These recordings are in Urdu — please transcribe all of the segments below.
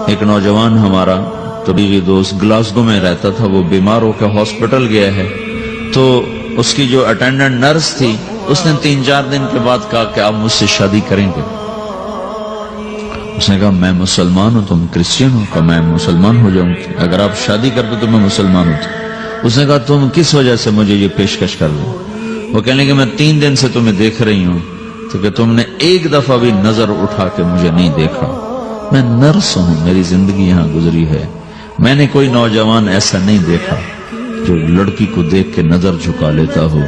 ایک نوجوان ہمارا طبیعی دوست گلاسگو میں رہتا تھا، وہ بیمار ہو کے ہاسپٹل گیا ہے، تو اس کی جو اٹینڈنٹ نرس تھی اس نے 3-4 دن کے بعد کہا کہ آپ مجھ سے شادی کریں گے؟ اس نے کہا میں مسلمان ہوں، تم کرسچن ہو؟ کہ میں مسلمان ہو جاؤں گی، اگر آپ شادی کر دو تو میں مسلمان ہوتا۔ اس نے کہا تم کس وجہ سے مجھے یہ پیشکش کر دو؟ وہ کہنے کہ میں 3 دن سے تمہیں دیکھ رہی ہوں تو کہ تم نے ایک دفعہ بھی نظر اٹھا کے مجھے نہیں دیکھا، میں نرس ہوں، میری زندگی یہاں گزری ہے، میں نے کوئی نوجوان ایسا نہیں دیکھا جو لڑکی کو دیکھ کے نظر جھکا لیتا ہو،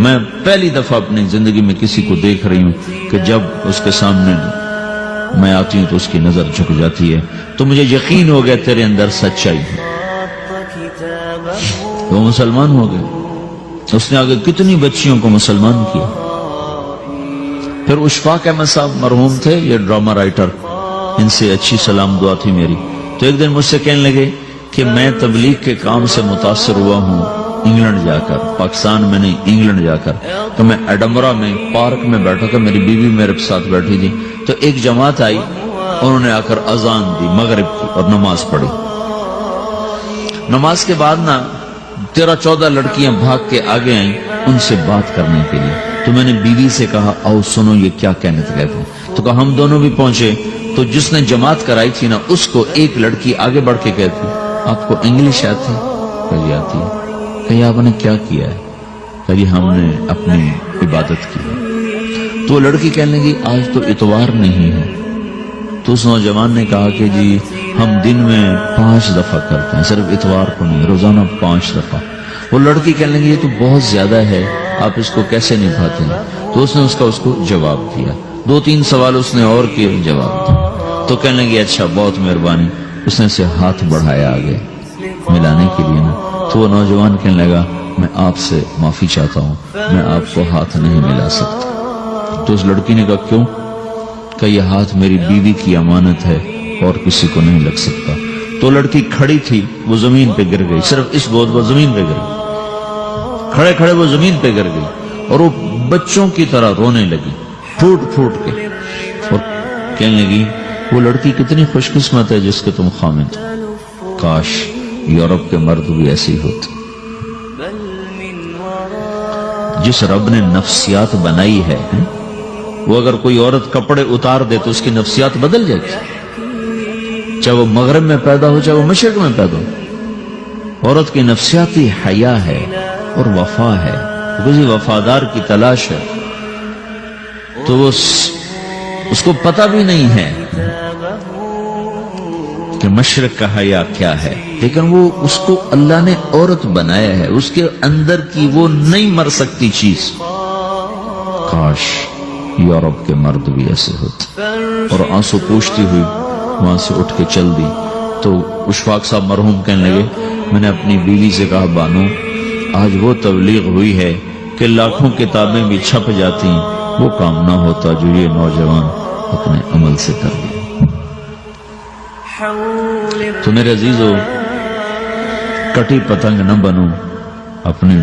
میں پہلی دفعہ اپنی زندگی میں کسی کو دیکھ رہی ہوں کہ جب اس کے سامنے میں آتی ہوں تو اس کی نظر جھک جاتی ہے، تو مجھے یقین ہو گیا تیرے اندر سچائی ہے۔ وہ مسلمان ہو گئے، اس نے آگے کتنی بچیوں کو مسلمان کیا۔ پھر اشفاق احمد صاحب مرحوم تھے، یہ ڈرامہ رائٹر، ان سے اچھی سلام دعا تھی میری، تو ایک دن مجھ سے کہنے لگے کہ میں تبلیغ کے کام سے متاثر ہوا ہوں انگلینڈ جا کر، پاکستان میں نہیں انگلینڈ جا کر، تو میں ایڈمبرا میں پارک میں بیٹھا تھا، میری بیوی میرے ساتھ بیٹھی تھی، تو ایک جماعت آئی، انہوں نے آ کر اذان دی مغرب کی اور نماز پڑھی۔ نماز کے بعد 13-14 لڑکیاں بھاگ کے آگے آئیں ان سے بات کرنے کے لیے، تو میں نے بیوی سے کہا آؤ سنو یہ کیا کہنے کہتے ہیں، تو کہا ہم دونوں بھی پہنچے، تو جس نے جماعت کرائی تھی اس کو ایک لڑکی آگے بڑھ کے کہتی آپ کو انگلش آتی؟ کہی آتی ہے۔ کہی آپ نے کیا کیا ہے؟ کہی ہم نے اپنی عبادت کی ہے۔ تو لڑکی کہنے لگی آج تو اتوار نہیں ہے، تو اس نوجوان نے کہا کہ جی ہم دن میں 5 دفعہ کرتے ہیں، صرف اتوار کو نہیں، روزانہ 5 دفعہ۔ وہ لڑکی کہنے لگی یہ تو بہت زیادہ ہے، آپ اس کو کیسے نبھاتے ہیں؟ تو اس نے اس کو جواب دیا، 2-3 سوال اس نے اور کیے، جواب دیا، تو کہنے لگی اچھا بہت مہربانی، اس نے سے ہاتھ بڑھایا آگے ملانے کے لیے تو وہ نوجوان کہنے لگا میں آپ سے معافی چاہتا ہوں، میں آپ کو ہاتھ نہیں ملا سکتا۔ تو اس لڑکی نے کہا کیوں؟ کہ یہ ہاتھ میری بیوی کی امانت ہے اور کسی کو نہیں لگ سکتا۔ تو لڑکی کھڑی تھی، وہ زمین پہ گر گئی، صرف اس بوجھ پر زمین پہ گر گئی، کھڑے کھڑے وہ زمین پہ گر گئی اور وہ بچوں کی طرح رونے لگی پھوٹ پھوٹ کے، اور کہنے لگی وہ لڑکی کتنی خوش قسمت ہے جس کے تم خامد، کاش یورپ کے مرد بھی ایسے ہی ہوتے۔ جس رب نے نفسیات بنائی ہے وہ اگر کوئی عورت کپڑے اتار دے تو اس کی نفسیات بدل جاتی، چاہے وہ مغرب میں پیدا ہو چاہے وہ مشرق میں پیدا ہو۔ عورت کی نفسیاتی حیا ہے اور وفا ہے، کسی وفادار کی تلاش ہے، تو وہ اس کو پتہ بھی نہیں ہے کہ مشرق کا حیا کیا ہے، لیکن وہ اس کو اللہ نے عورت بنایا ہے، اس کے اندر کی وہ نہیں مر سکتی چیز۔ کاش یورپ کے مرد بھی ایسے ہوتے۔ اور آنسو پوچھتی ہوئی وہاں سے اٹھ کے چل دی۔ تو اشفاق صاحب مرحوم کہنے لگے میں نے اپنی بیوی سے کہا بانو آج وہ تبلیغ ہوئی ہے کہ لاکھوں کتابیں بھی چھپ جاتی، وہ کام نہ ہوتا جو یہ نوجوان اپنے عمل سے کر لیا۔ تو میرے عزیزو کٹی پتنگ نہ بنو، اپنی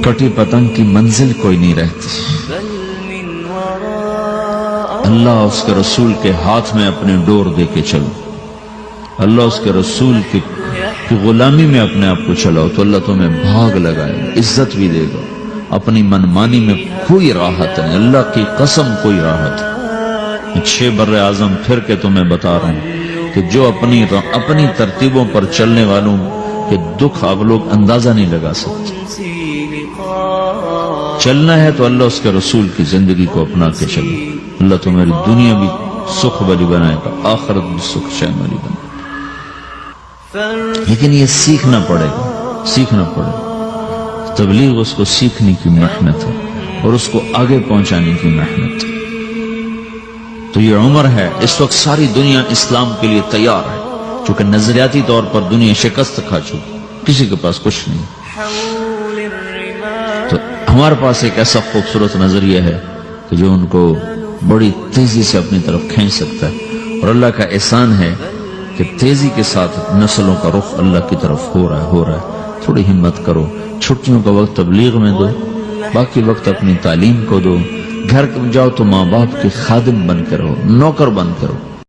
کٹی پتنگ کی منزل کوئی نہیں رہتی۔ اللہ اس کے رسول کے ہاتھ میں اپنے ڈور دے کے چلو، اللہ اس کے رسول کی غلامی میں اپنے آپ کو چلاؤ تو اللہ تمہیں بھاگ لگائے، عزت بھی دے گا۔ اپنی منمانی میں کوئی راحت نہیں، اللہ کی قسم کوئی راحت نہیں۔ 6 بر اعظم پھر کے تمہیں بتا رہا ہوں کہ جو اپنی ترتیبوں پر چلنے والوں کے دکھ آپ لوگ اندازہ نہیں لگا سکتے۔ چلنا ہے تو اللہ اس کے رسول کی زندگی کو اپنا کے چلو، اللہ تمہاری دنیا بھی سکھ بری بنائے گا، آخرت بھی سکھ چین والی بنائے گا۔ لیکن یہ سیکھنا پڑے گا، سیکھنا پڑے گا۔ تبلیغ اس کو سیکھنے کی محنت ہے اور اس کو آگے پہنچانے کی محنت ہے۔ تو یہ عمر ہے، اس وقت ساری دنیا اسلام کے لیے تیار ہے، چونکہ نظریاتی طور پر دنیا شکست کھا چکی، کسی کے پاس کچھ نہیں۔ تو ہمارے پاس ایک ایسا خوبصورت نظریہ ہے کہ جو ان کو بڑی تیزی سے اپنی طرف کھینچ سکتا ہے، اور اللہ کا احسان ہے کہ تیزی کے ساتھ نسلوں کا رخ اللہ کی طرف ہو رہا ہے۔ تھوڑی ہمت کرو، چھٹیوں کا وقت تبلیغ میں دو، باقی وقت اپنی تعلیم کو دو، گھر جاؤ تو ماں باپ کے خادم بن کے رہو، نوکر بن کے رہو۔